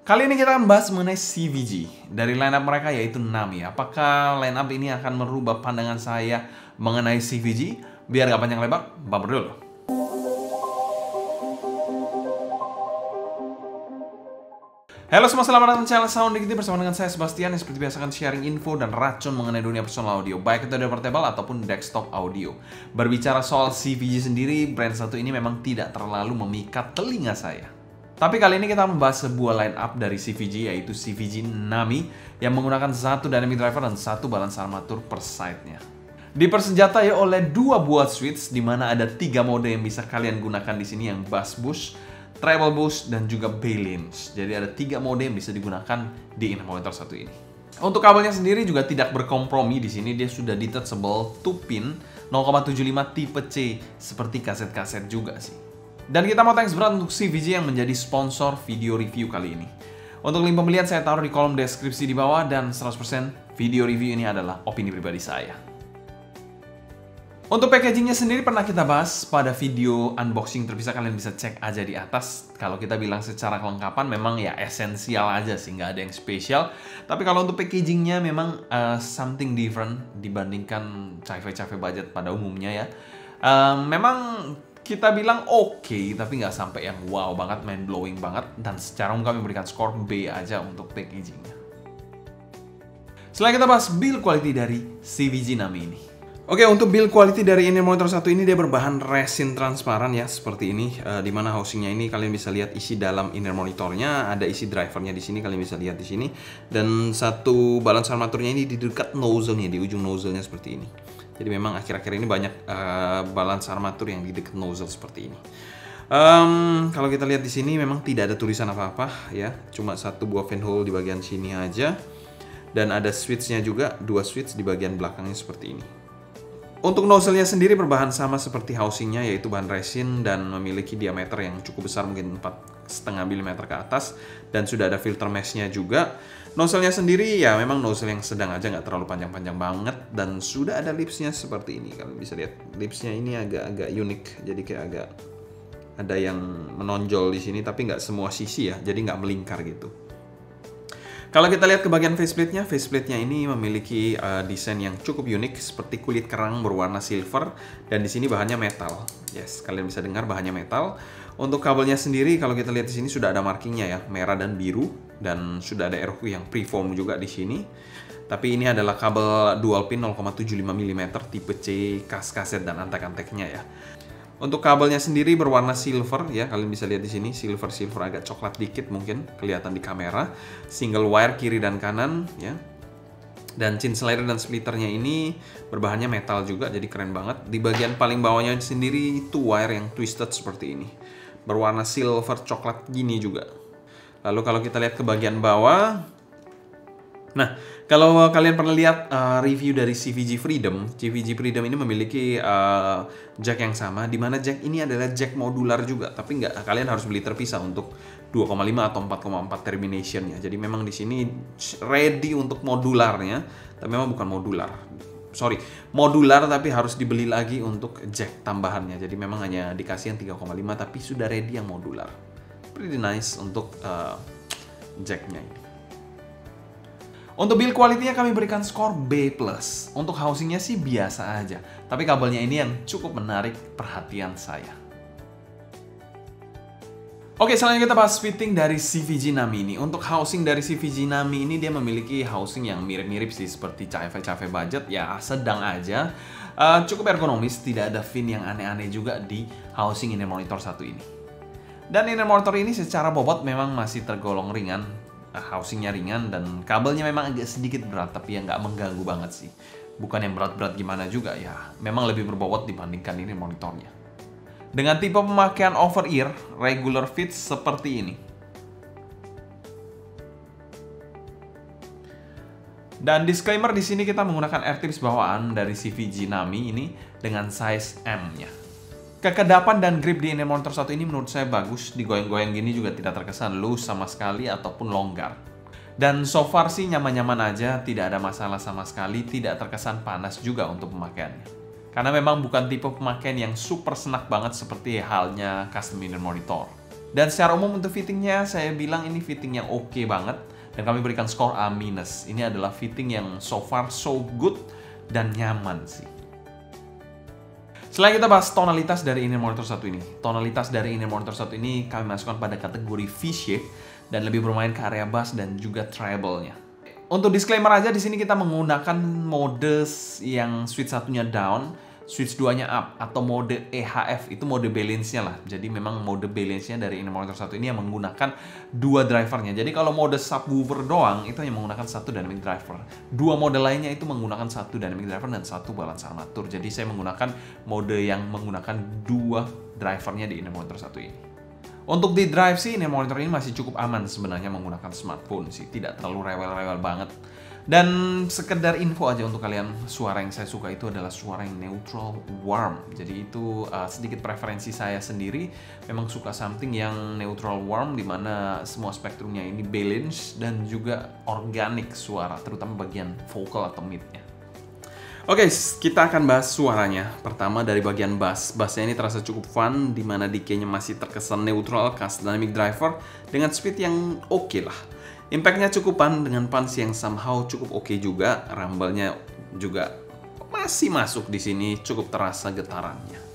Kali ini kita akan bahas mengenai CVG dari lineup mereka yaitu Nami. Apakah lineup ini akan merubah pandangan saya mengenai CVG? Biar gak panjang lebar, bumper dulu. Halo semua, selamat datang di channel Sound Dikti bersama dengan saya Sebastian yang seperti biasa akan sharing info dan racun mengenai dunia personal audio, baik itu dari portable ataupun desktop audio. Berbicara soal CVG sendiri, brand satu ini memang tidak terlalu memikat telinga saya. Tapi kali ini kita membahas sebuah line up dari CVG yaitu CVG Nami yang menggunakan satu dynamic driver dan satu balance armatur per side-nya. Dipersenjatai oleh dua buah switch di mana ada 3 mode yang bisa kalian gunakan di sini, yang bass boost, treble boost, dan juga balance. Jadi ada 3 mode yang bisa digunakan di inner monitor satu ini. Untuk kabelnya sendiri juga tidak berkompromi di sini, dia sudah detachable 2 pin 0,75 tipe C seperti kaset-kaset juga sih. Dan kita mau thanks berat untuk CVG yang menjadi sponsor video review kali ini. Untuk link pembelian saya taruh di kolom deskripsi di bawah, dan 100% video review ini adalah opini pribadi saya. Untuk packagingnya sendiri pernah kita bahas pada video unboxing terpisah, kalian bisa cek aja di atas. Kalau kita bilang secara kelengkapan memang ya esensial aja sih, nggak ada yang spesial. Tapi kalau untuk packagingnya memang something different dibandingkan cafe-cafe budget pada umumnya ya. Memang kita bilang oke, tapi nggak sampai yang wow banget, mind blowing banget. Dan secara umum kami memberikan skor B aja untuk packagingnya. Setelah kita bahas build quality dari CVG Nami ini. Oke, untuk build quality dari inner monitor satu ini dia berbahan resin transparan ya, seperti ini. Dimana housingnya ini kalian bisa lihat isi dalam inner monitornya, ada isi drivernya di sini, kalian bisa lihat di sini. Dan satu balance armaturnya ini di dekat nozzle-nya, di ujung nozzle-nya seperti ini. Jadi memang akhir-akhir ini banyak balance armatur yang di dekat nozzle seperti ini. Kalau kita lihat di sini memang tidak ada tulisan apa-apa ya, cuma satu buah fan hole di bagian sini aja, dan ada switch-nya juga, 2 switch di bagian belakangnya seperti ini. Untuk nozzle-nya sendiri berbahan sama seperti housing-nya, yaitu bahan resin dan memiliki diameter yang cukup besar, mungkin 4,5 mm ke atas, dan sudah ada filter mesh-nya juga. Nozzle-nya sendiri ya memang nozzle yang sedang aja, nggak terlalu panjang-panjang banget, dan sudah ada lips-nya seperti ini. Kalian bisa lihat lips-nya ini agak-agak unik, jadi kayak agak ada yang menonjol di sini, tapi nggak semua sisi ya, jadi nggak melingkar gitu. Kalau kita lihat ke bagian faceplate-nya ini memiliki desain yang cukup unik seperti kulit kerang berwarna silver, dan di sini bahannya metal. Yes, kalian bisa dengar bahannya metal. Untuk kabelnya sendiri kalau kita lihat di sini sudah ada markingnya ya, merah dan biru, dan sudah ada ROQ yang preform juga di sini. Tapi ini adalah kabel dual pin 0,75 mm tipe C, kaset dan antek-anteknya ya. Untuk kabelnya sendiri berwarna silver ya, kalian bisa lihat di sini silver agak coklat dikit mungkin kelihatan di kamera. Single wire kiri dan kanan ya. Dan chin slider dan splitternya ini berbahannya metal juga, jadi keren banget. Di bagian paling bawahnya sendiri itu wire yang twisted seperti ini, berwarna silver coklat gini juga. Lalu kalau kita lihat ke bagian bawah, nah kalau kalian pernah lihat review dari CVG Freedom ini memiliki jack yang sama, dimana jack ini adalah jack modular juga, tapi nggak, kalian harus beli terpisah untuk 2,5 atau 4,4 terminationnya. Jadi memang di sini ready untuk modularnya, tapi memang bukan modular. Modular tapi harus dibeli lagi untuk jack tambahannya. Jadi memang hanya dikasih yang 3,5 tapi sudah ready yang modular. Pretty nice untuk jacknya ini. Untuk build quality-nya kami berikan skor B+. Untuk housing-nya sih biasa aja, tapi kabelnya ini yang cukup menarik perhatian saya. Oke, selanjutnya kita bahas fitting dari CVG Nami ini. Untuk housing dari CVG Nami ini dia memiliki housing yang mirip-mirip sih seperti cafe-cafe budget ya, sedang aja. Cukup ergonomis, tidak ada fin yang aneh-aneh juga di housing inner monitor satu ini. Dan inner monitor ini secara bobot memang masih tergolong ringan. Housingnya ringan dan kabelnya memang agak sedikit berat, tapi ya nggak mengganggu banget sih. Bukan yang berat-berat gimana juga ya, memang lebih berbobot dibandingkan ini monitornya. Dengan tipe pemakaian over ear regular fit seperti ini. Dan disclaimer di sini kita menggunakan airtips bawaan dari CVG Nami ini dengan size M-nya. Kekedapan dan grip di inner monitor satu ini menurut saya bagus, digoyang-goyang gini juga tidak terkesan loose sama sekali ataupun longgar. Dan so far sih nyaman-nyaman aja, tidak ada masalah sama sekali, tidak terkesan panas juga untuk pemakaiannya. Karena memang bukan tipe pemakaian yang super senak banget seperti halnya custom inner monitor. Dan secara umum untuk fittingnya, saya bilang ini fitting yang oke banget. Dan kami berikan skor A-. Ini adalah fitting yang so far so good dan nyaman sih. Setelah kita bahas tonalitas dari in-ear monitor satu ini. Tonalitas dari in-ear monitor satu ini kami masukkan pada kategori V-shape dan lebih bermain ke area bass dan juga treble-nya. Untuk disclaimer aja, di sini kita menggunakan mode yang switch satunya down, switch 2-nya up, atau mode EHF, itu mode balance-nya lah. Jadi memang mode balance-nya dari in-ear monitor satu ini yang menggunakan dua drivernya. Jadi kalau mode subwoofer doang, itu hanya menggunakan satu dynamic driver. Dua mode lainnya itu menggunakan satu dynamic driver dan satu balance armatur. Jadi saya menggunakan mode yang menggunakan dua drivernya di in-ear monitor satu ini. Untuk di drive sih, in-ear monitor ini masih cukup aman sebenarnya menggunakan smartphone sih. Tidak terlalu rewel-rewel banget. Dan sekedar info aja untuk kalian, suara yang saya suka itu adalah suara yang neutral warm. Jadi itu sedikit preferensi saya sendiri. Memang suka something yang neutral warm, dimana semua spektrumnya ini balance dan juga organik suara, terutama bagian vokal atau mid-nya. Oke, kita akan bahas suaranya. Pertama dari bagian bass. Bassnya ini terasa cukup fun, dimana decay-nya masih terkesan neutral khas dynamic driver dengan speed yang oke lah. Impact-nya cukupan dengan punch yang somehow cukup oke juga. Rumble-nya juga masih masuk di sini, cukup terasa getarannya.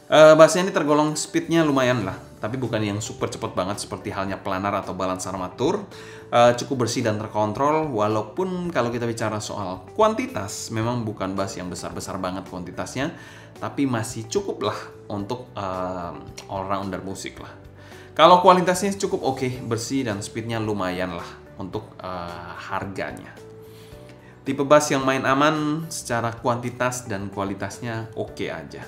Bassnya ini tergolong speed-nya lumayan lah, tapi bukan yang super cepat banget seperti halnya planar atau balance armatur. Cukup bersih dan terkontrol, walaupun kalau kita bicara soal kuantitas, memang bukan bass yang besar-besar banget kuantitasnya, tapi masih cukup lah untuk all-rounder musik lah. Kalau kualitasnya cukup oke, bersih dan speednya lumayan lah untuk harganya. Tipe bass yang main aman secara kuantitas dan kualitasnya oke aja.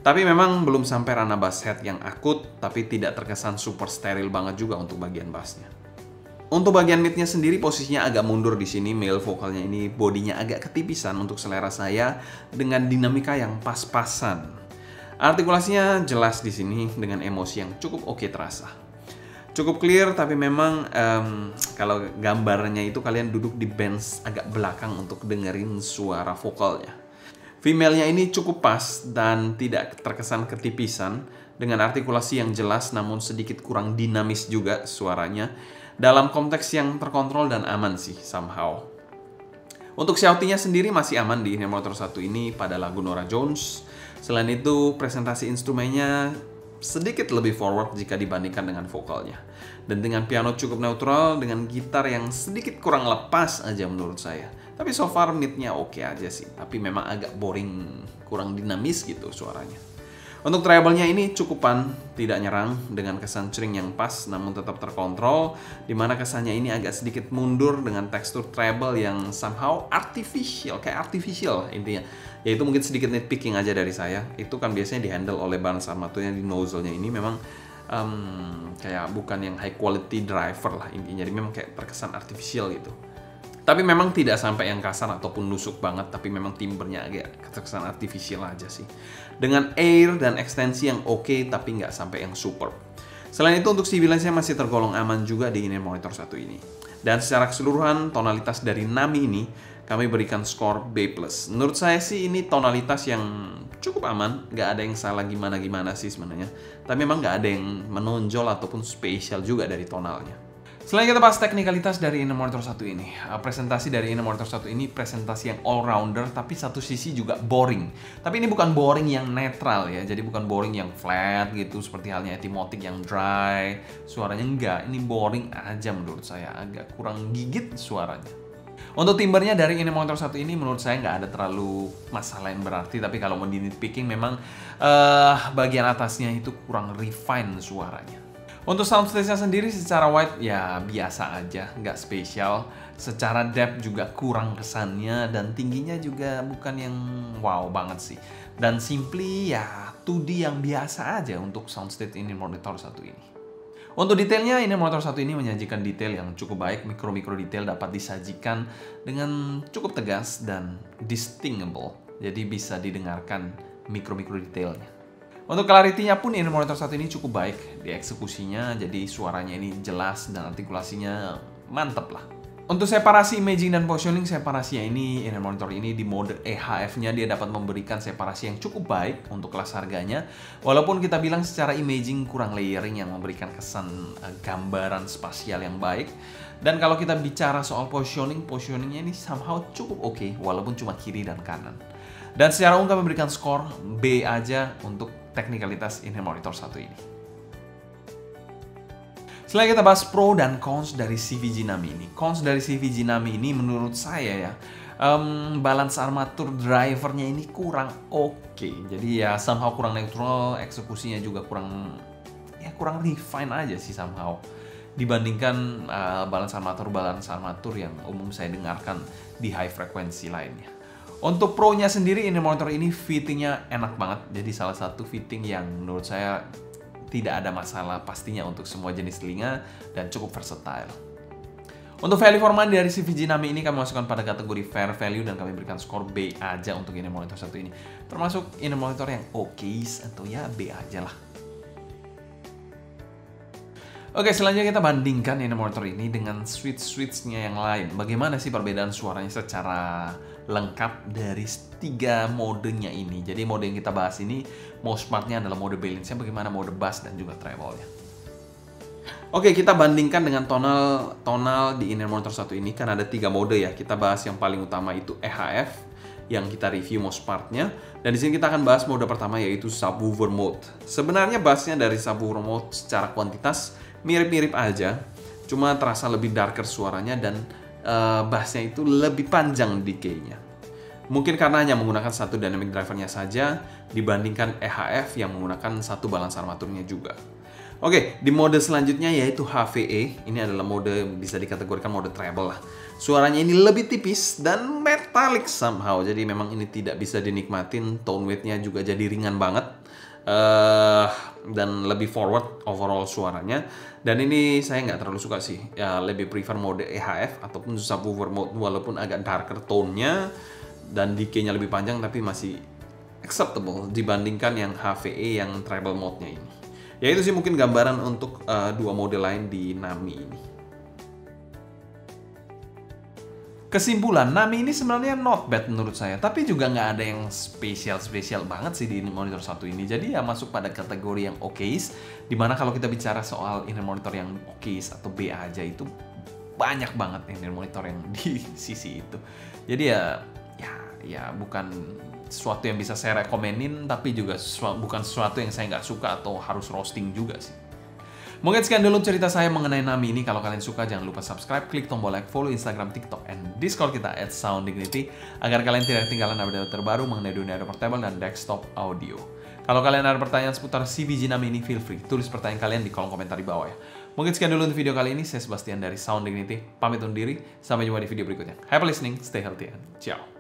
Tapi memang belum sampai ranah bass head yang akut, tapi tidak terkesan super steril banget juga untuk bagian bassnya. Untuk bagian midnya sendiri posisinya agak mundur di sini, male vokalnya ini bodinya agak ketipisan untuk selera saya dengan dinamika yang pas-pasan. Artikulasinya jelas di sini dengan emosi yang cukup oke terasa. Cukup clear, tapi memang kalau gambarnya itu kalian duduk di bench agak belakang untuk dengerin suara vokalnya. Female-nya ini cukup pas dan tidak terkesan ketipisan dengan artikulasi yang jelas namun sedikit kurang dinamis juga suaranya dalam konteks yang terkontrol dan aman sih somehow. Untuk shouting-nya sendiri masih aman di in-ear monitor satu ini pada lagu Norah Jones. Selain itu presentasi instrumennya sedikit lebih forward jika dibandingkan dengan vokalnya. Dan dengan piano cukup neutral dengan gitar yang sedikit kurang lepas aja menurut saya. Tapi so far mid-nya oke aja sih, tapi memang agak boring, kurang dinamis gitu suaranya. Untuk treble-nya ini cukupan, tidak nyerang dengan kesan cering yang pas namun tetap terkontrol, dimana kesannya ini agak sedikit mundur dengan tekstur treble yang somehow artificial, kayak artificial intinya. Yaitu mungkin sedikit nitpicking aja dari saya, itu kan biasanya dihandle oleh balance armaturnya di nozzle-nya ini memang kayak bukan yang high quality driver lah intinya, jadi memang kayak terkesan artificial gitu. Tapi memang tidak sampai yang kasar ataupun nusuk banget, tapi memang timbernya agak terkesan artificial aja sih. Dengan air dan ekstensi yang oke, tapi nggak sampai yang super. Selain itu untuk sibilance-nya masih tergolong aman juga di in-ear monitor satu ini. Dan secara keseluruhan tonalitas dari Nami ini kami berikan skor B+. Menurut saya sih ini tonalitas yang cukup aman, nggak ada yang salah gimana-gimana sih sebenarnya. Tapi memang nggak ada yang menonjol ataupun spesial juga dari tonalnya. Selain kita bahas teknikalitas dari in-ear monitor satu ini, presentasi dari in-ear monitor satu ini presentasi yang all-rounder, tapi satu sisi juga boring. Tapi ini bukan boring yang netral ya, jadi bukan boring yang flat gitu, seperti halnya Etymotic yang dry, suaranya enggak, ini boring aja menurut saya, agak kurang gigit suaranya. Untuk timbernya dari in-ear monitor satu ini menurut saya nggak ada terlalu masalah yang berarti, tapi kalau mau di nitpicking memang bagian atasnya itu kurang refine suaranya. Untuk soundstage-nya sendiri secara wide ya biasa aja, nggak spesial. Secara depth juga kurang kesannya dan tingginya juga bukan yang wow banget sih. Dan simply ya 2D yang biasa aja untuk soundstage in-ear monitor satu ini. Untuk detailnya, in-ear monitor satu ini menyajikan detail yang cukup baik, mikro-mikro detail dapat disajikan dengan cukup tegas dan distinguishable. Jadi bisa didengarkan mikro-mikro detailnya. Untuk clarity-nya pun in-ear monitor satu ini cukup baik di eksekusinya, jadi suaranya ini jelas dan artikulasinya mantep lah. Untuk separasi imaging dan positioning, separasinya ini, inner monitor ini di mode EHF-nya dia dapat memberikan separasi yang cukup baik untuk kelas harganya. Walaupun kita bilang secara imaging kurang layering yang memberikan kesan gambaran spasial yang baik. Dan kalau kita bicara soal positioningnya ini somehow cukup oke, walaupun cuma kiri dan kanan. Dan secara umum kami memberikan skor B aja untuk teknikalitas inner monitor satu ini. Setelah kita bahas pro dan cons dari CVG Nami ini. Cons dari CVG Nami ini menurut saya ya, balance armatur drivernya ini kurang oke. Jadi ya somehow kurang neutral, eksekusinya juga kurang refine aja sih somehow. Dibandingkan balance armatur yang umum saya dengarkan di high frequency lainnya. Untuk pro-nya sendiri, ini monitor ini fittingnya enak banget. Jadi salah satu fitting yang menurut saya tidak ada masalah pastinya untuk semua jenis telinga dan cukup versatile. Untuk value for money dari CVG Nami ini kami masukkan pada kategori fair value dan kami berikan skor B aja untuk inner monitor satu ini. Termasuk inner monitor yang oke atau ya B aja lah. Oke, selanjutnya kita bandingkan inner monitor ini dengan switch-switchnya yang lain. Bagaimana sih perbedaan suaranya secara lengkap dari 3 modenya ini. Jadi mode yang kita bahas ini, most part-nya adalah mode balance-nya, bagaimana mode bass dan juga treble-nya. Oke, kita bandingkan dengan tonal di inner monitor satu ini, kan ada 3 mode ya. Kita bahas yang paling utama itu EHF, yang kita review most part-nya. Dan di sini kita akan bahas mode pertama yaitu subwoofer mode. Sebenarnya bass-nya dari subwoofer mode secara kuantitas mirip-mirip aja, cuma terasa lebih darker suaranya dan bassnya itu lebih panjang decay-nya. Mungkin karena hanya menggunakan satu dynamic drivernya saja dibandingkan EHF yang menggunakan satu balance armaturnya juga. Oke, di mode selanjutnya yaitu HVE. Ini adalah mode bisa dikategorikan mode treble lah. Suaranya ini lebih tipis dan metallic somehow. Jadi memang ini tidak bisa dinikmatin. Tone weight-nya juga jadi ringan banget. Dan lebih forward overall suaranya. Dan ini saya nggak terlalu suka sih. Ya, lebih prefer mode EHF ataupun subwoofer mode walaupun agak darker tone-nya dan decay-nya lebih panjang tapi masih acceptable dibandingkan yang HVE yang treble mode-nya ini. Ya itu sih mungkin gambaran untuk 2 mode lain di Nami ini. Kesimpulan, Nami ini sebenarnya not bad menurut saya, tapi juga nggak ada yang spesial banget sih di monitor satu ini. Jadi ya masuk pada kategori yang okeis, dimana kalau kita bicara soal inner monitor yang okeis atau B aja itu banyak banget inner monitor yang di sisi itu. Jadi ya bukan sesuatu yang bisa saya rekomenin, tapi juga bukan sesuatu yang saya nggak suka atau harus roasting juga sih. Mungkin sekian dulu cerita saya mengenai Nami ini. Kalau kalian suka, jangan lupa subscribe, klik tombol like, follow Instagram, TikTok, and Discord kita @sounddignity agar kalian tidak ketinggalan update terbaru mengenai dunia portable dan desktop audio. Kalau kalian ada pertanyaan seputar CVG Nami ini, feel free tulis pertanyaan kalian di kolom komentar di bawah ya. Mungkin sekian dulu untuk video kali ini. Saya Sebastian dari Sound Dignity. Pamit undur diri. Sampai jumpa di video berikutnya. Happy listening, stay healthy, and ciao.